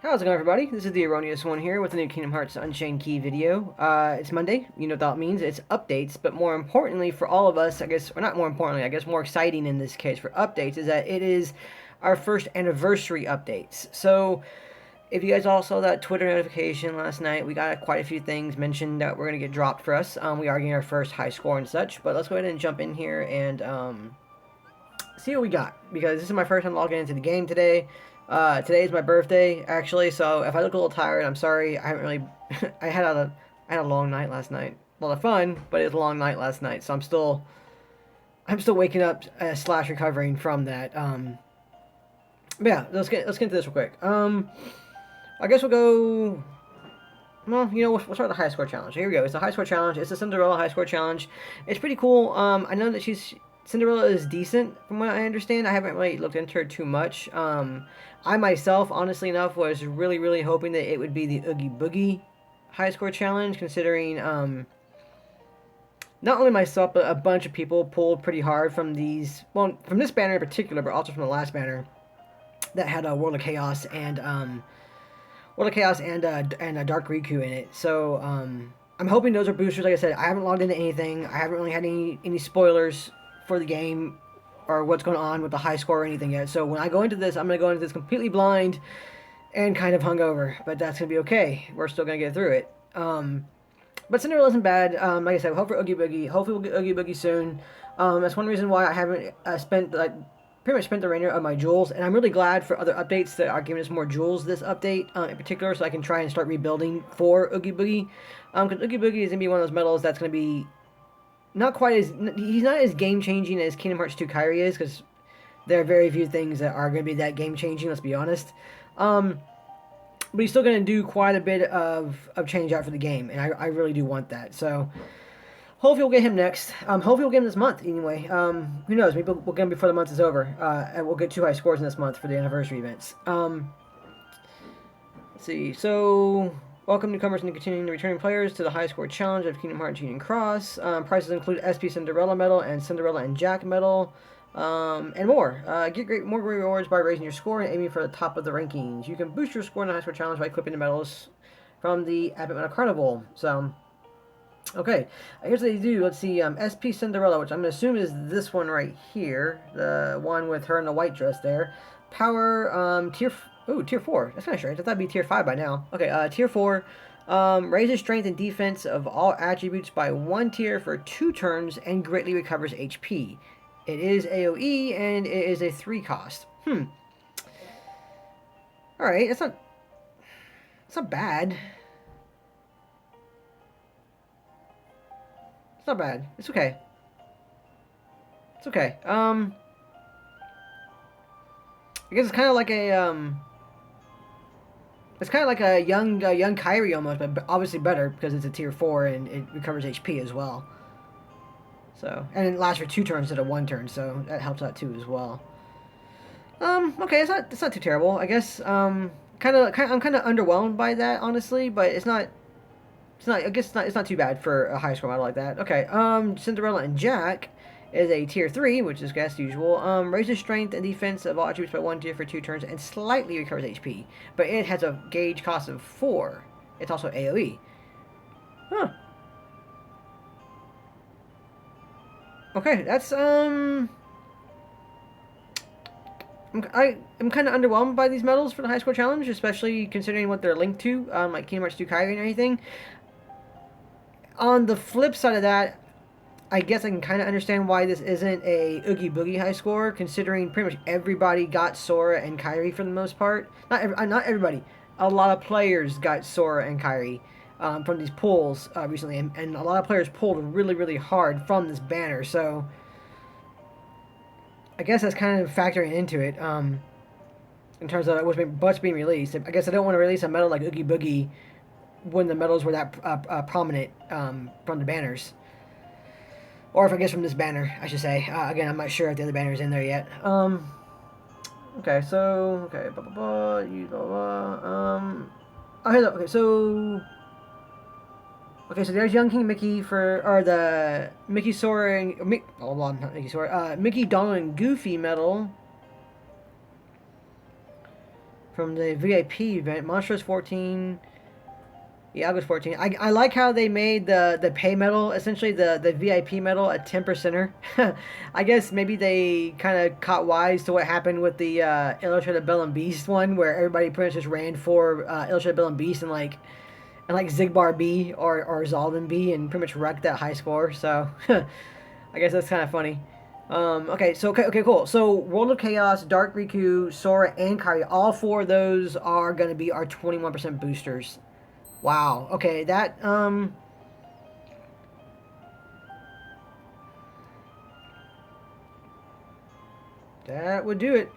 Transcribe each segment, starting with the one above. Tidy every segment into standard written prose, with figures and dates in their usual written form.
How's it going, everybody? This is the Erroneous One here with a new Kingdom Hearts Unchained Key video. It's Monday. You know what that means. It's updates, but more importantly for all of us, I guess, or not more importantly, I guess more exciting in this case for updates, is that it is our first anniversary updates. So, if you guys all saw that Twitter notification last night, we got quite a few things mentioned that we're going to get dropped for us. We are getting our first high score and such, but let's go ahead and jump in here and see what we got, because this is my first time logging into the game today. Today is my birthday, actually, so if I look a little tired, I'm sorry. I haven't really... I had a long night last night. A lot of fun, but it was a long night last night, so I'm still waking up slash recovering from that. But yeah, let's get into this real quick. I guess we'll go... Well, we'll start with the high score challenge. Here we go. It's the high score challenge. It's the Cinderella high score challenge. It's pretty cool. I know that Cinderella is decent, from what I understand. I haven't really looked into her too much. I myself, honestly enough, was really, really hoping that it would be the Oogie Boogie high score challenge, considering not only myself, but a bunch of people pulled pretty hard from these, well, from this banner in particular, but also from the last banner that had a World of Chaos and a Dark Riku in it. So I'm hoping those are boosters. Like I said, I haven't logged into anything. I haven't really had any spoilers for the game or what's going on with the high score or anything yet. So when I go into this, I'm going to go into this completely blind and kind of hungover. But that's going to be okay. We're still going to get through it. But Cinderella isn't bad. Like I said, hope for Oogie Boogie. Hopefully we'll get Oogie Boogie soon. That's one reason why I haven't pretty much spent the remainder of my jewels, and I'm really glad for other updates that are giving us more jewels this update in particular, so I can try and start rebuilding for Oogie Boogie. Because Oogie Boogie is going to be one of those medals that's going to be not quite as... He's not as game-changing as Kingdom Hearts 2 Kairi is, because there are very few things that are going to be that game-changing, let's be honest. But he's still going to do quite a bit of change out for the game, and I really do want that. So hopefully we'll get him next. Hopefully we'll get him this month anyway. Who knows? Maybe we'll get him before the month is over. And we'll get 2 high scores in this month for the anniversary events. Let's see. So, welcome newcomers and continuing returning players to the high score challenge of Kingdom Hearts Union Cross. Prizes include SP Cinderella medal and Cinderella and Jack medal. And more. Get more great rewards by raising your score and aiming for the top of the rankings. You can boost your score in the high score challenge by equipping the medals from the Epic Medal Carnival. So, okay, here's what they do. Let's see, SP Cinderella, which I'm going to assume is this one right here. The one with her in the white dress there. Power, tier 4. That's kind of strange. I thought it'd be tier 5 by now. Okay, tier 4. Raises strength and defense of all attributes by 1 tier for 2 turns and greatly recovers HP. It is AoE, and it is a 3 cost. Alright, that's not bad. It's not bad. It's okay. It's okay. I guess it's kind of like a it's kind of like a young Kairi almost, but obviously better because it's a tier 4 and it recovers HP as well. So, and it lasts for 2 turns instead of 1 turn, so that helps out too as well. Okay, it's not too terrible. I guess I'm kind of underwhelmed by that, honestly, but it's not. I guess it's not too bad for a high score model like that. Okay, Cinderella and Jack is a tier 3, which is as usual. Raises strength and defense of all attributes by 1 tier for 2 turns and slightly recovers HP. But it has a gauge cost of 4. It's also AoE. Huh. Okay, that's I'm kind of underwhelmed by these medals for the high score challenge, especially considering what they're linked to, like Kingdom Hearts 2 Kairi and everything. On the flip side of that, I guess I can kind of understand why this isn't a Oogie Boogie high score, considering pretty much everybody got Sora and Kairi for the most part. Not everybody. A lot of players got Sora and Kairi from these pulls recently, and a lot of players pulled really, really hard from this banner, so I guess that's kind of factoring into it in terms of what's being released. I guess I don't want to release a medal like Oogie Boogie when the medals were that prominent from the banners. Or if I guess from this banner, I should say. Again, I'm not sure if the other banner's in there yet. Okay, so... Okay, blah, blah, blah, blah, blah. Okay, so... Okay, so there's Young King Mickey for... Or the Mickey, Sora, and... Oh, well, not Mickey, Sora. Mickey, Donald, and Goofy medal. from the VIP event. Monstro's 14. Iago's 14. I like how they made the pay medal, essentially the VIP medal, a 10%er. I guess maybe they kind of caught wise to what happened with the Illustrated Bell and Beast one, where everybody pretty much just ran for Illustrated Bell and Beast and like Zigbar B or Zalvin B and pretty much wrecked that high score. So I guess that's kind of funny. Okay, cool. So World of Chaos, Dark Riku, Sora, and Kairi, all four of those are going to be our 21% boosters. Wow. Okay, that that would do it.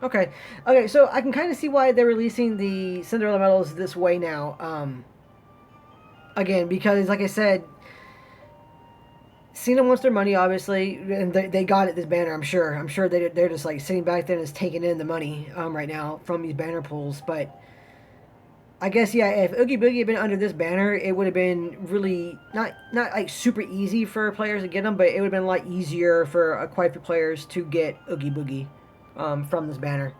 Okay. Okay, so I can kind of see why they're releasing the Cinderella medals this way now. Again, because like I said, Cena wants their money, obviously, and they got it, this banner, I'm sure. I'm sure they're just like sitting back there and just taking in the money right now from these banner pools, but I guess, yeah, if Oogie Boogie had been under this banner, it would have been really, not like super easy for players to get them, but it would have been a lot easier for quite a few players to get Oogie Boogie from this banner.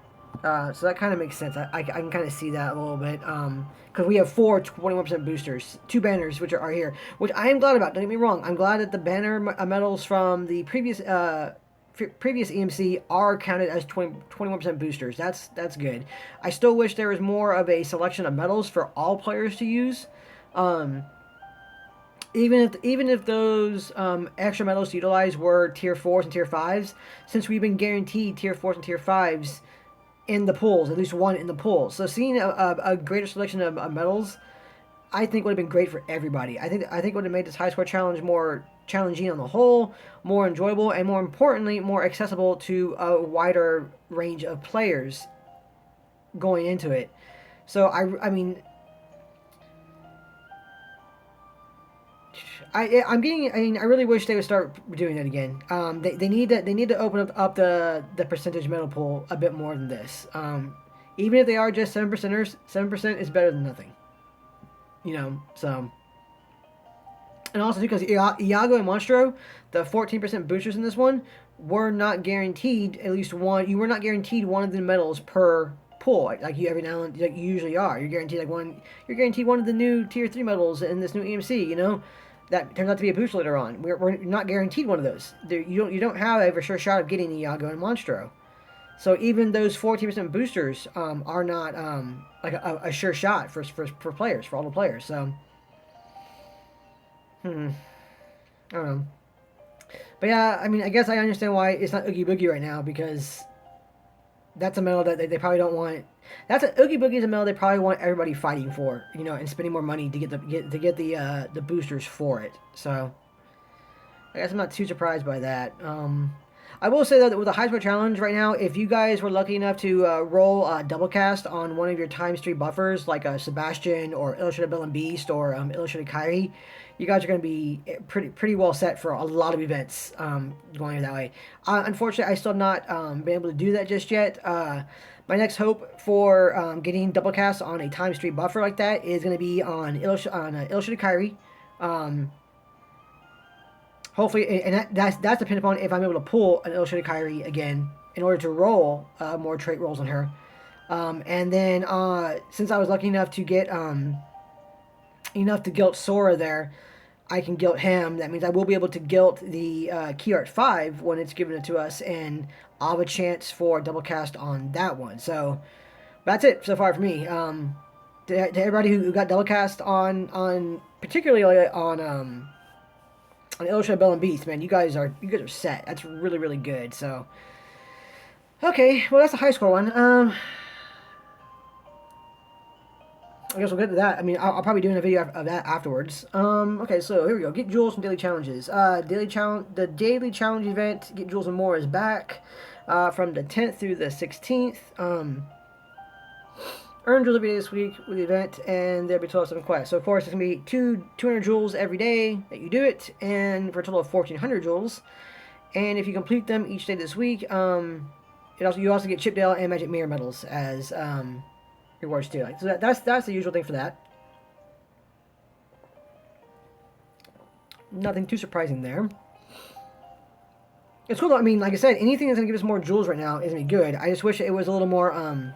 So that kind of makes sense. I can kind of see that a little bit. Because we have 4 21% boosters. 2 banners, which are here. Which I am glad about. Don't get me wrong. I'm glad that the banner medals from the previous EMC are counted as 21% boosters. That's good. I still wish there was more of a selection of medals for all players to use. Even if those extra medals to utilize were tier 4s and tier 5s, since we've been guaranteed tier 4s and tier 5s in the pools, at least one in the pool. So seeing a greater selection of medals, I think would have been great for everybody. I think would have made this high score challenge more challenging on the whole, more enjoyable, and more importantly, more accessible to a wider range of players going into it. So I mean, I really wish they would start doing it again. They need to open up the percentage medal pool a bit more than this. Even if they are just 7%ers, 7% is better than nothing. You know, so. And also because Iago and Monstro, the 14% boosters in this one, were not guaranteed at least one. You were not guaranteed one of the medals per pool, like you every now and like you usually are. You're guaranteed like one. You're guaranteed one of the new tier 3 medals in this new EMC. You know, that turns out to be a boost later on. We're not guaranteed one of those. You don't have a sure shot of getting Iago and Monstro. So even those 14% boosters are not like a sure shot for players, for all the players. So. I don't know. But yeah, I mean, I guess I understand why it's not Oogie Boogie right now, because that's a medal that they probably don't want. Oogie Boogie is a medal they probably want everybody fighting for, you know, and spending more money to get the boosters for it. So I guess I'm not too surprised by that. I will say that with the High Score Challenge right now, if you guys were lucky enough to roll double cast on one of your times 3 buffers, like Sebastian or Illustrated Bell and Beast or Illustrated Kairi, you guys are going to be pretty well set for a lot of events going that way. Unfortunately, I still have not been able to do that just yet. My next hope for getting double cast on a times 3 buffer like that is going to be on Illustrated Kairi. Hopefully, and that's dependent upon if I'm able to pull an Illustrated Kairi again in order to roll more trait rolls on her. And then since I was lucky enough to get enough to guilt Sora there, I can guilt him. That means I will be able to guilt the Key Art 5 when it's given it to us, and I'll have a chance for double cast on that one. So that's it so far for me. To everybody who got double cast on particularly on Illustrated Bell and Beast, man, you guys are set. That's really, really good. So, okay, well, that's the high score one. I guess we'll get to that. I mean, I'll probably do a video of that afterwards. Okay, so here we go. Get jewels from daily challenges. The daily challenge event, Get Jewels and More, is back from the 10th through the 16th. Earn jewels every day this week with the event, and there'll be 12 quests. So, of course, it's going to be 200 jewels every day that you do it, and for a total of 1,400 jewels. And if you complete them each day this week, you also get Chip Dale and Magic Mirror medals as rewards too. So that's the usual thing for that. Nothing too surprising there. It's cool though. I mean, like I said, anything that's going to give us more jewels right now is going to be good. I just wish it was a little more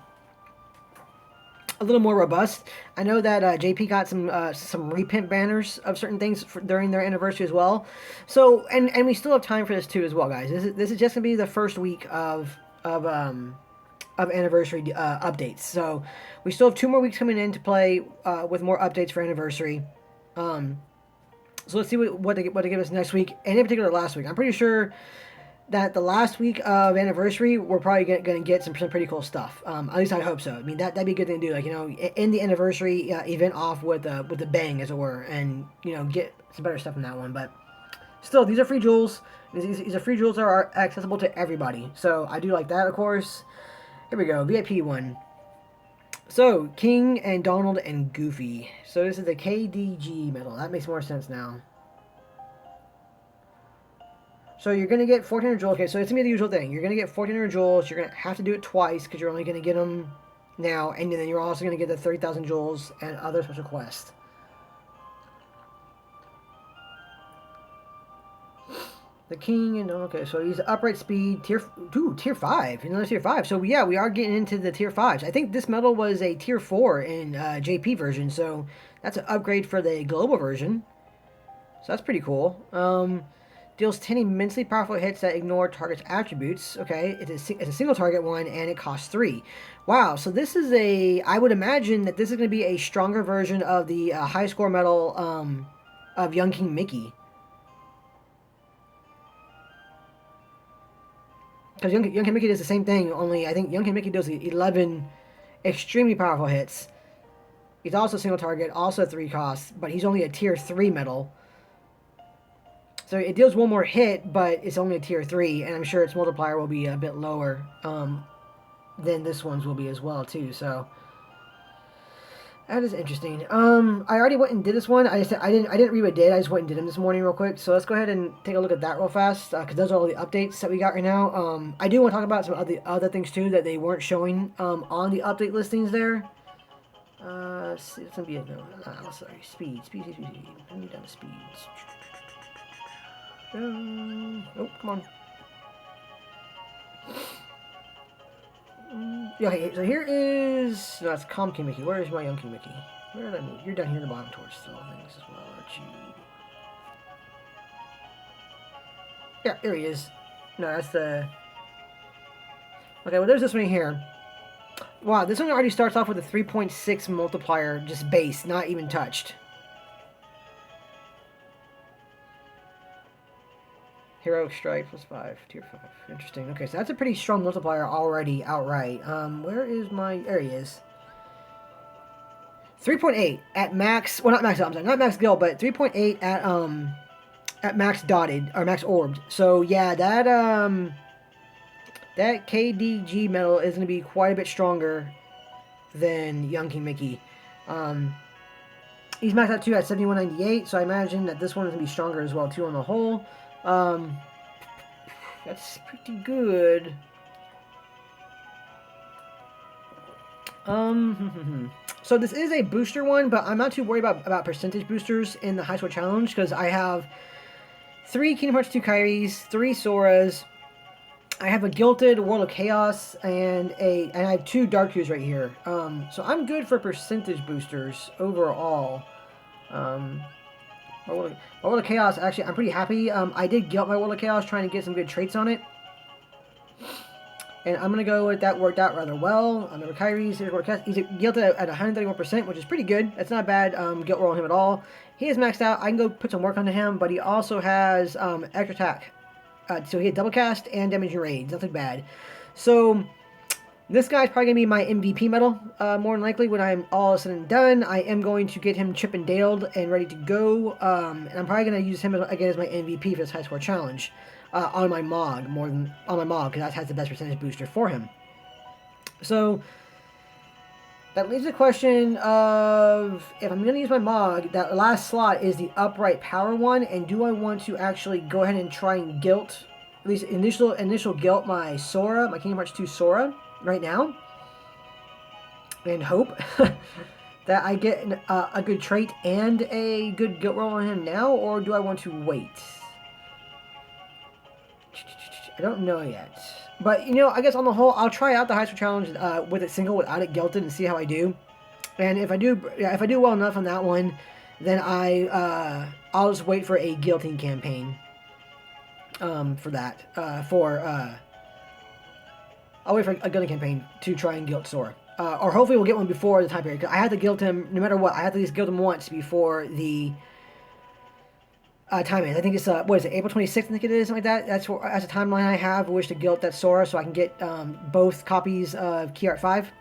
a little more robust. I know that JP got some reprint banners of certain things during their anniversary as well. So and we still have time for this too as well, guys. This is just gonna be the first week of anniversary updates. So we still have 2 more weeks coming in to play with more updates for anniversary. So let's see what they give us next week, and in particular last week. I'm pretty sure that the last week of anniversary, we're probably going to get some pretty cool stuff. At least I hope so. I mean, that'd be a good thing to do. Like, end the anniversary event off with a bang, as it were, and get some better stuff in that one. But still, these are free jewels. These are free jewels that are accessible to everybody. So I do like that, of course. Here we go, VIP one. So King and Donald and Goofy. So this is the KDG medal. That makes more sense now. So you're going to get 1,400 jewels. Okay, so it's going to be the usual thing. You're going to get 1,400 jewels. You're going to have to do it twice because you're only going to get them now. And then you're also going to get the 30,000 jewels and other special quests. The King and... Okay, so he's upright speed, tier 5. Another tier 5. So yeah, we are getting into the tier 5s. I think this medal was a tier 4 in JP version. So that's an upgrade for the global version. So that's pretty cool. Deals 10 immensely powerful hits that ignore target's attributes. Okay, it's a single target one, and it costs 3. Wow, so this is I would imagine that this is going to be a stronger version of the high score medal of Young King Mickey. Because Young King Mickey does the same thing, only I think Young King Mickey does 11 extremely powerful hits. He's also single target, also 3 costs, but he's only a tier 3 medal. So it deals 1 more hit, but it's only a tier 3, and I'm sure its multiplier will be a bit lower than this one's will be as well, too. So that is interesting. I already went and did this one. I didn't read what it did. I just went and did them this morning real quick. So let's go ahead and take a look at that real fast, because those are all the updates that we got right now. I do want to talk about some of the other things too that they weren't showing on the update listings there. Let's see. It's gonna be sorry. Speed. Let me down to speeds. Oh, come on. Yeah, okay, so here is... No, that's Calm King Mickey. Where is my Young King Mickey? Where did I move? You're down here in the bottom towards the things as well, aren't you? Yeah, here he is. No, that's the... Okay, well, there's this one here. Wow, this one already starts off with a 3.6 multiplier, just base, not even touched. Heroic Strike +5, tier 5. Interesting. Okay, so that's a pretty strong multiplier already outright. Where is my... There he is. 3.8 at max... Well, not max, I'm sorry, not max gil, but 3.8 at max dotted, or max orbed. So, yeah, that KDG medal is going to be quite a bit stronger than Young King Mickey. He's maxed out too at 7198, so I imagine that this one is going to be stronger as well, too, on the whole. That's pretty good. So this is a booster one, but I'm not too worried about percentage boosters in the High Score Challenge, because I have 3 Kingdom Hearts 2 Kairis, 3 Soras, I have a Gilted World of Chaos, and I have 2 Dark Hues right here. So I'm good for percentage boosters overall. My World of Chaos, actually, I'm pretty happy. I did gilt my World of Chaos trying to get some good traits on it. And I'm going to go with that worked out rather well. Another Kairis, he's gilted at 131%, which is pretty good. That's not bad gilt roll on him at all. He is maxed out. I can go put some work onto him, but he also has extra attack. So he had double cast and damage and raids. Nothing bad. So this guy's probably going to be my MVP medal, more than likely, when I'm all said and done. I am going to get him Chip and Daled and ready to go, and I'm probably going to use him again as my MVP for this High Score Challenge, on my Mog, more than on my Mog, because that has the best percentage booster for him. So that leaves the question of, if I'm going to use my Mog, that last slot is the upright power one, and do I want to actually go ahead and try and gilt, at least initial gilt my Sora, my Kingdom Hearts 2 Sora, right now, and hope that I get a good trait and a good gilt roll on him now, or do I want to wait? I don't know yet. But, I guess on the whole, I'll try out the High Score Challenge with it single without it gilted and see how I do. And if I do well enough on that one, then I'll just wait for a guillotine campaign. For that, I'll wait for a guillotine campaign to try and guilt Sora. Or hopefully we'll get one before the time period. Cause I have to guilt him no matter what. I have to at least guilt him once before the time is. I think it's what is it, April 26th? I think it is, something like that. That's a timeline I have. I wish to guilt that Sora so I can get both copies of Key Art 5.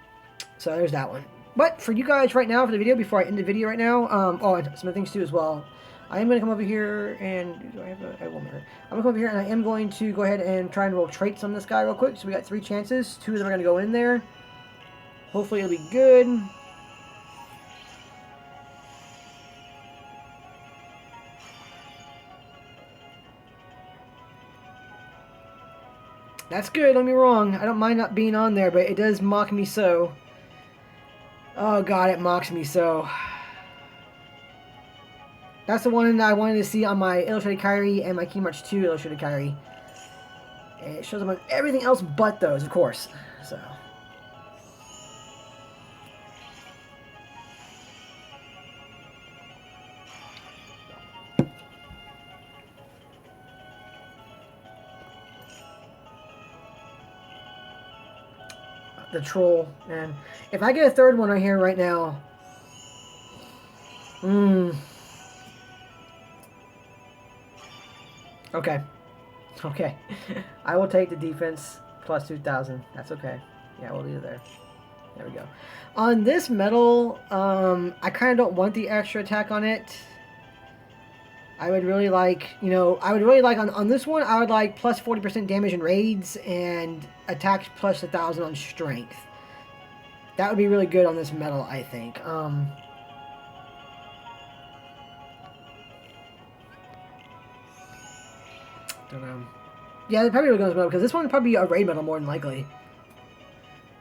So there's that one. But for you guys right now, for the video, before I end the video right now, and some other things too as well. I am going to come over here and do I have a one minute? I'm going to come over here and I am going to go ahead and try and roll traits on this guy real quick. So we got 3 chances. 2 of them are going to go in there. Hopefully it'll be good. That's good, don't get me wrong. I don't mind not being on there, but it does mock me so. Oh god, it mocks me so. That's the one that I wanted to see on my Illustrated Kairi and my Kingdom Hearts 2 Illustrated Kairi. And it shows up on everything else but those, of course. So. The troll, and if I get a third one right here right now, okay, I will take the defense plus 2,000. That's okay. Yeah, we'll leave it there. There we go. On this medal, I kind of don't want the extra attack on it. I would really like, on this one, I would like plus 40% damage in raids and attacks plus 1,000 on strength. That would be really good on this medal, I think. Don't know. Yeah, it probably would go on this medal because this one would probably be a raid medal more than likely.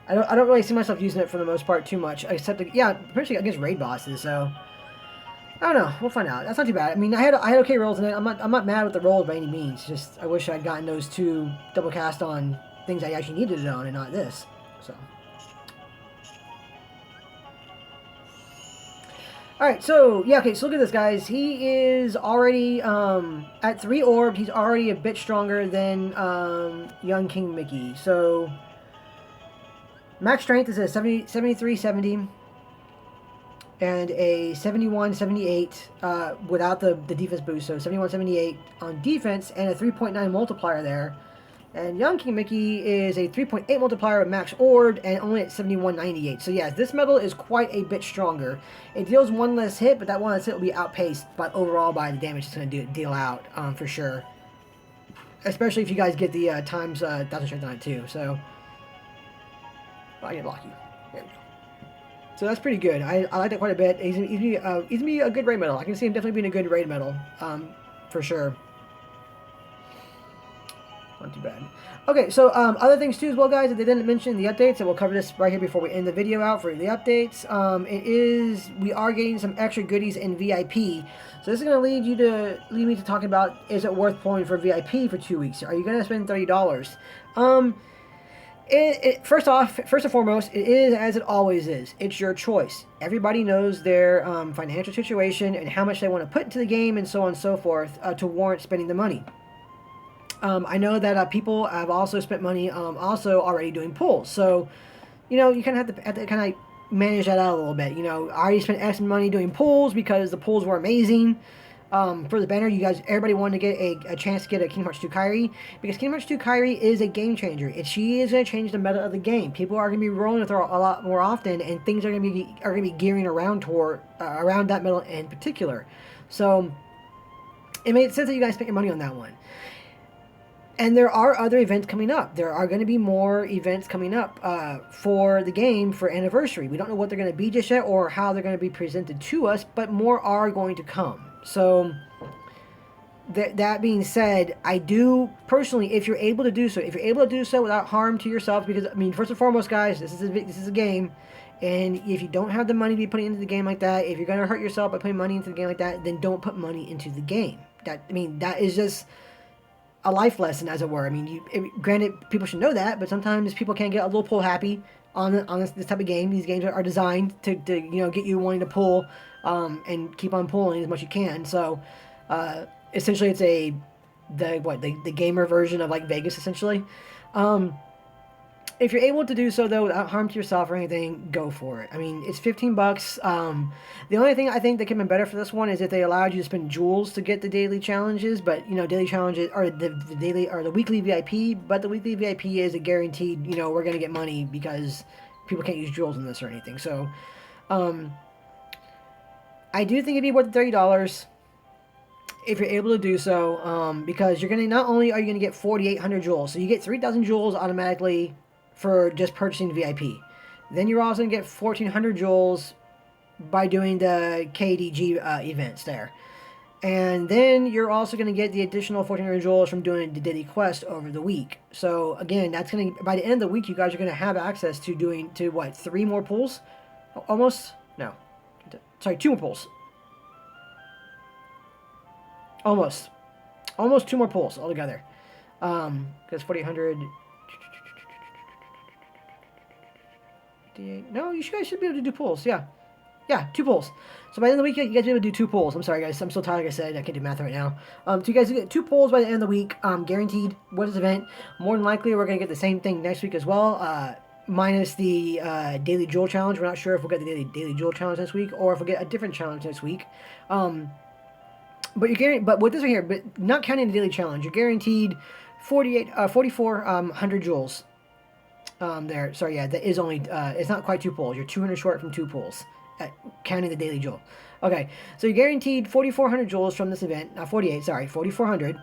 I don't really see myself using it for the most part too much, except potentially against raid bosses. So. I don't know. We'll find out. That's not too bad. I mean, I had okay rolls in it. I'm not mad with the rolls by any means. Just I wish I'd gotten those 2 double cast on things I actually needed it on and not this. So. Alright, so, yeah, okay, so look at this, guys. He is already, at 3 orbed, he's already a bit stronger than, young King Mickey. So, max strength is a 73-70. And a 71-78 without the defense boost, so 71-78 on defense, and a 3.9 multiplier there. And young King Mickey is a 3.8 multiplier with max orbed and only at 71-98. So yeah, this medal is quite a bit stronger. It deals 1 less hit, but that 1 less hit will be outpaced overall by the damage it's going to deal out, for sure. Especially if you guys get the times 1,000 strength on it too. So, I can block you. There we go. So that's pretty good. I like that quite a bit. He's gonna be a good raid medal. I can see him definitely being a good raid medal, for sure. Not too bad. Okay, so other things too as well, guys, that they didn't mention in the updates, and we'll cover this right here before we end the video out for the updates. We are getting some extra goodies in VIP. So this is going to lead me to talking about, is it worth pulling for VIP for 2 weeks? Are you going to spend $30? First and foremost, it is as it always is. It's your choice. Everybody knows their financial situation and how much they want to put into the game and so on and so forth to warrant spending the money. I know that people have also spent money also already doing pulls. So, you kind of have to kind of manage that out a little bit. I already spent X money doing pulls because the pulls were amazing. For the banner, everybody wanted to get a chance to get a Kingdom Hearts 2 Kairi, because Kingdom Hearts 2 Kairi is a game changer. She is going to change the meta of the game. People are going to be rolling with her a lot more often, and things are going to be gearing around around that meta in particular. So it made sense that you guys spent your money on that one. And there are other events coming up. There are going to be more events coming up for the game for Anniversary. We don't know what they're going to be just yet or how they're going to be presented to us, but more are going to come. So, that being said, I do personally, if you're able to do so, without harm to yourself, because, I mean, first and foremost, guys, this is a game, and if you don't have the money to be putting into the game like that, if you're going to hurt yourself by putting money into the game like that, then don't put money into the game. That is just a life lesson, as it were. I mean, granted, people should know that, but sometimes people can get a little pull happy on this type of game. These games are designed to get you wanting to pull and keep on pulling as much as you can. So essentially, it's the gamer version of like Vegas essentially. If you're able to do so though without harm to yourself or anything, go for it. I mean, it's $15. The only thing I think that could have been better for this one is if they allowed you to spend jewels to get the daily challenges, but daily challenges or the daily or the weekly VIP. But the weekly VIP is a guaranteed. We're gonna get money because people can't use jewels in this or anything. So, I do think it'd be worth $30 if you're able to do so, because you're gonna not only are you gonna get 4,800 jewels, so you get 3,000 jewels automatically for just purchasing the VIP. Then you're also going to get 1,400 jewels by doing the KDG events there. And then you're also going to get the additional 1,400 jewels from doing the daily quest over the week. So again, that's going to, by the end of the week, you guys are going to have access to what, 3 more pulls? Almost? No. Sorry, 2 more pulls. Almost 2 more pulls altogether. Because 4,800... No, you guys should be able to do pulls. Yeah, 2 pulls. So by the end of the week, you guys will be able to do 2 pulls. I'm sorry, guys. I'm so tired. Like I said, I can't do math right now. So you guys get 2 pulls by the end of the week, guaranteed with this event. More than likely, we're going to get the same thing next week as well, minus the daily jewel challenge. We're not sure if we'll get the daily jewel challenge next week or if we'll get a different challenge next week. But with this right here, but not counting the daily challenge, you're guaranteed 4,400 jewels. There. Sorry, yeah, that is only, it's not quite 2 pulls. You're 200 short from 2 pulls, counting the daily jewel. Okay, so you're guaranteed 4,400 jewels from this event. 4,400.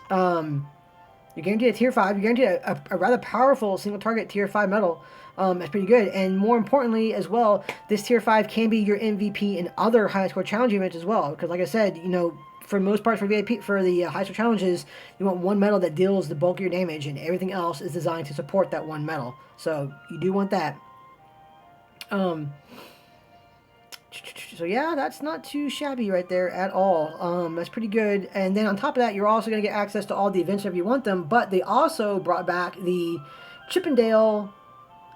You're guaranteed a tier 5. You're guaranteed a rather powerful single target tier 5 medal. That's pretty good. And more importantly as well, this tier 5 can be your MVP in other high score challenge events as well. Because like I said, for most parts for VIP, for the high score challenges, you want one medal that deals the bulk of your damage, and everything else is designed to support that one medal. So you do want that. So yeah, that's not too shabby right there at all. That's pretty good. And then on top of that, you're also going to get access to all the events if you want them. But they also brought back the Chippendale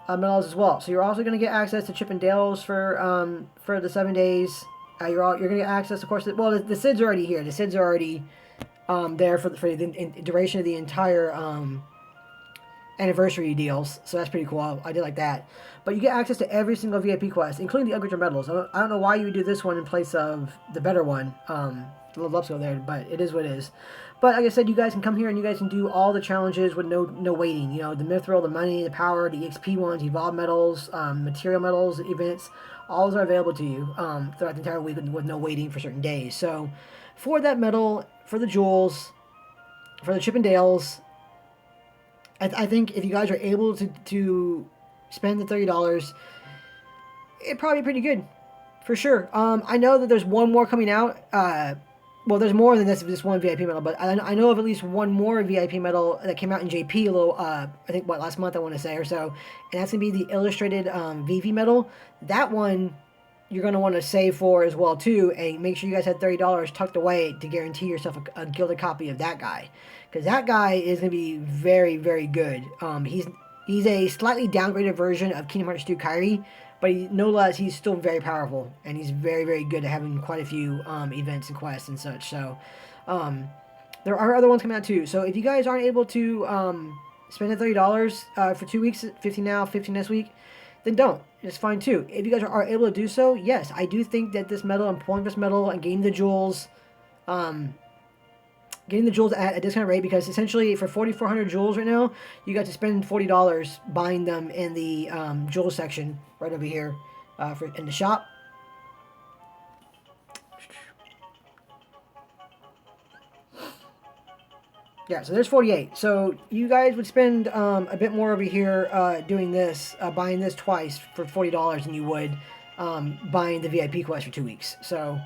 medals as well. So you're also going to get access to Chippendales for the 7 days. You're going to get access, of course. The SIDs are already here. The SIDs are already there for the duration of the entire anniversary deals. So that's pretty cool. I did like that. But you get access to every single VIP quest, including the upgrade medals. I don't know why you would do this one in place of the better one. The little upscale there, but it is what it is. But like I said, you guys can come here and you guys can do all the challenges with no waiting. The Mithril, the money, the power, the EXP ones, evolve medals, material medals, events. All those are available to you throughout the entire week with no waiting for certain days. So for that medal, for the jewels, for the Chippendales, I think if you guys are able to spend the $30, it'd probably be pretty good. For sure. I know that there's one more coming out. Well, there's more than this one VIP medal, but I know of at least one more VIP medal that came out in JP a little, I think, last month, I want to say, or so. And that's going to be the illustrated VV medal. That one you're going to want to save for as well, too, and make sure you guys have $30 tucked away to guarantee yourself a gilded copy of that guy. Because that guy is going to be very, very good. He's a slightly downgraded version of Kingdom Hearts 2 Kairi, but no less, he's still very powerful, and he's very, very good at having quite a few events and quests and such. So, there are other ones coming out too. So, if you guys aren't able to spend the $30 for 2 weeks, 15 now, 15 next week, then don't. It's fine too. If you guys are able to do so, yes, I do think that this medal and pulling this medal and getting the jewels, at a discount rate, because essentially for 4,400 jewels right now, you got to spend $40 buying them in the jewel section right over here in the shop. Yeah, so there's 48. So you guys would spend a bit more over here doing this, buying this twice for $40 than you would buying the VIP quest for 2 weeks. So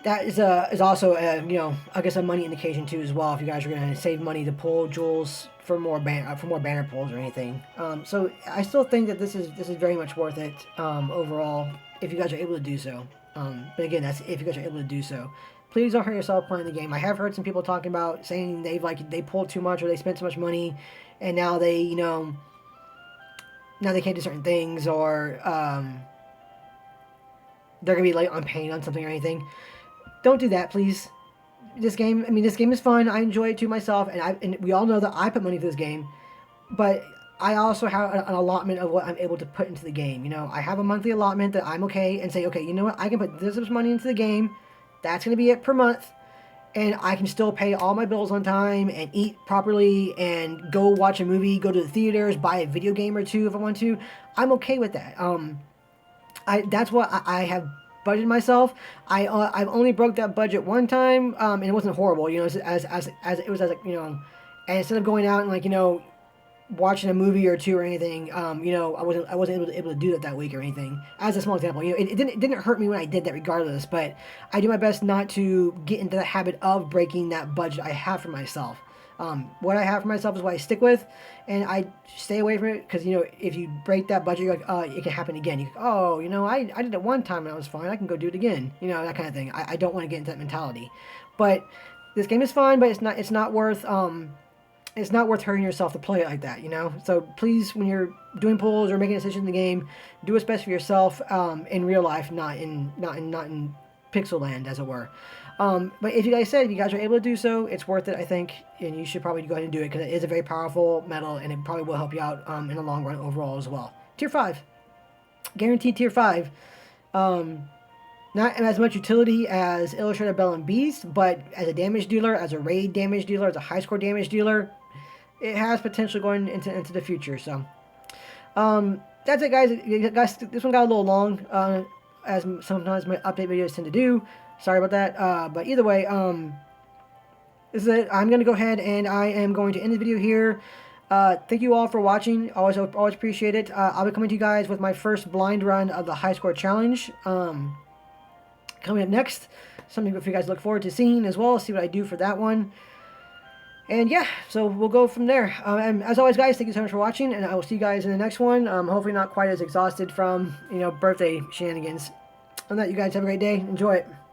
that is also I guess a money indication too as well. If you guys are going to save money to pull jewels for more banner pulls or anything. So I still think that this is very much worth it overall if you guys are able to do so. But again, that's if you guys are able to do so. Please don't hurt yourself playing the game. I have heard some people talking about saying they pulled too much or they spent too much money, and now they now they can't do certain things, or they're gonna be late on paying on something or anything. Don't do that, please. This game, I mean, this game is fun. I enjoy it too myself, and we all know that I put money for this game, but I also have an allotment of what I'm able to put into the game. You know, I have a monthly allotment that I'm okay and say, okay, you know what, I can put this much money into the game. That's gonna be it per month, and I can still pay all my bills on time and eat properly and go watch a movie, go to the theaters, buy a video game or two if I want to. I'm okay with that. That's what I have budgeted myself. I've only broke that budget one time, and it wasn't horrible. You know, as it was as you know, and instead of going out and like, you know, watching a movie or two or anything, you know, I wasn't able to do that week or anything. As a small example, you know, it didn't hurt me when I did that regardless. But I do my best not to get into the habit of breaking that budget I have for myself. What I have for myself is what I stick with, and I stay away from it because, you know, if you break that budget, you're like, oh, it can happen again. You know, I did it one time and I was fine. I can go do it again. You know, that kind of thing. I don't want to get into that mentality. But this game is fun, but it's not worth hurting yourself to play it like that, you know? So please, when you're doing pulls or making a decision in the game, do what's best for yourself in real life, not in pixel land, as it were. But if you guys are able to do so, it's worth it, I think, and you should probably go ahead and do it because it is a very powerful medal, and it probably will help you out in the long run overall as well. Tier 5. Guaranteed Tier 5. Not as much utility as Illustrated Belle and Beast, but as a damage dealer, as a raid damage dealer, as a high score damage dealer, it has potential going into the future. So, that's it, guys. This one got a little long, as sometimes my update videos tend to do. Sorry about that. But either way, this is it. I'm going to go ahead and I am going to end the video here. Thank you all for watching. Always appreciate it. I'll be coming to you guys with my first blind run of the high score challenge. Coming up next, something for you guys to look forward to seeing as well. See what I do for that one. And yeah, so we'll go from there. And as always, guys, thank you so much for watching, and I will see you guys in the next one. Hopefully not quite as exhausted from, you know, birthday shenanigans. And that you guys have a great day. Enjoy it.